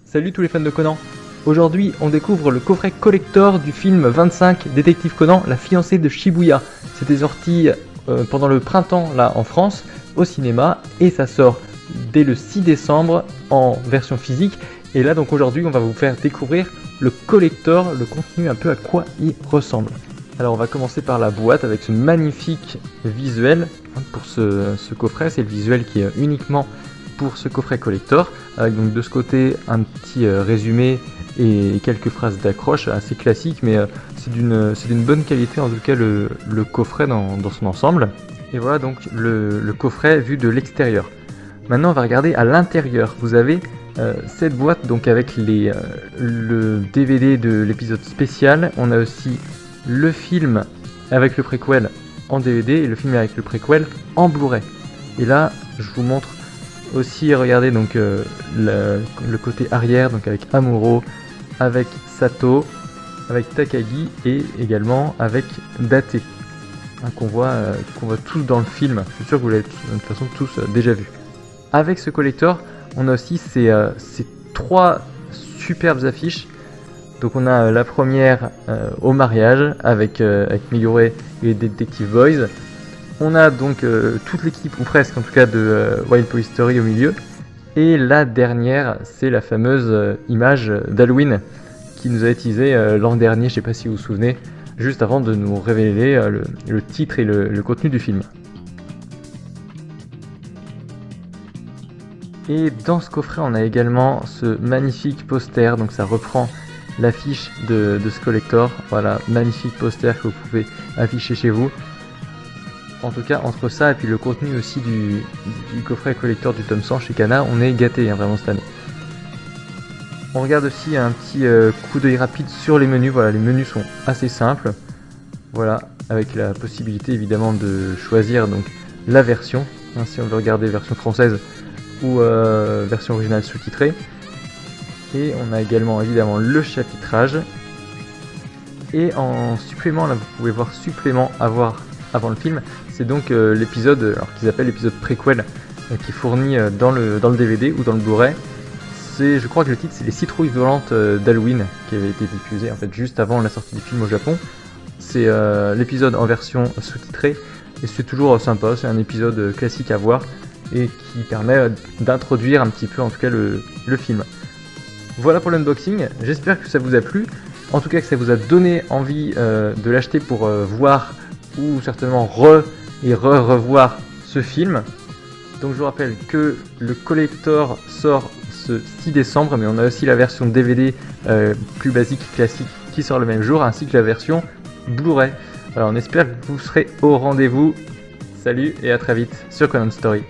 Salut tous les fans de Conan. Aujourd'hui, on découvre le coffret collector du film 25 Détective Conan, la fiancée de Shibuya. C'était sorti pendant le printemps là en France au cinéma et ça sort dès le 6 décembre en version physique. Et là donc aujourd'hui, on va vous faire découvrir le collector, le contenu un peu à quoi il ressemble. Alors on va commencer par la boîte avec ce magnifique visuel pour ce coffret. C'est le visuel qui est uniquement pour ce coffret collector, avec donc de ce côté un petit résumé et quelques phrases d'accroche assez classiques, mais c'est d'une bonne qualité en tout cas le coffret dans son ensemble. Et voilà donc le coffret vu de l'extérieur. Maintenant on va regarder à l'intérieur. Vous avez cette boîte donc avec le DVD de l'épisode spécial. On a aussi le film avec le préquel en DVD et le film avec le préquel en Blu-ray. Et là je vous montre aussi, regardez donc le côté arrière, donc avec Amuro, avec Sato, avec Takagi et également avec Date, qu'on voit tous dans le film. Je suis sûr que vous l'avez de toute façon tous déjà vu. Avec ce collector, on a aussi ces trois superbes affiches. Donc on a la première au mariage avec Megure et les Detective Boys. On a donc toute l'équipe, ou presque en tout cas, de Wild Police Story au milieu. Et la dernière, c'est la fameuse image d'Halloween qui nous a teasé l'an dernier, je ne sais pas si vous vous souvenez, juste avant de nous révéler le titre et le contenu du film. Et dans ce coffret, on a également ce magnifique poster, donc ça reprend l'affiche de ce collector. Voilà, magnifique poster que vous pouvez afficher chez vous. En tout cas, entre ça et puis le contenu aussi du coffret collector du tome 100 chez Kana, on est gâté vraiment cette année. On regarde aussi un petit coup d'œil rapide sur les menus. Voilà, les menus sont assez simples. Voilà, avec la possibilité évidemment de choisir donc la version, si on veut regarder version française ou version originale sous-titrée. Et on a également évidemment le chapitrage. Et en supplément, là vous pouvez voir supplément à voir avant le film, c'est donc l'épisode qu'ils appellent l'épisode préquel qui est fourni dans le DVD ou dans le Blu-ray. Je crois que le titre c'est les citrouilles volantes d'Halloween qui avait été diffusé en fait juste avant la sortie du film au Japon. C'est l'épisode en version sous-titrée et c'est toujours sympa, c'est un épisode classique à voir et qui permet d'introduire un petit peu en tout cas le film. Voilà pour l'unboxing, j'espère que ça vous a plu, en tout cas que ça vous a donné envie de l'acheter pour voir ou certainement revoir ce film. Donc je vous rappelle que le collector sort ce 6 décembre, mais on a aussi la version DVD plus basique, classique, qui sort le même jour, ainsi que la version Blu-ray. Alors on espère que vous serez au rendez-vous. Salut et à très vite sur Conan Story.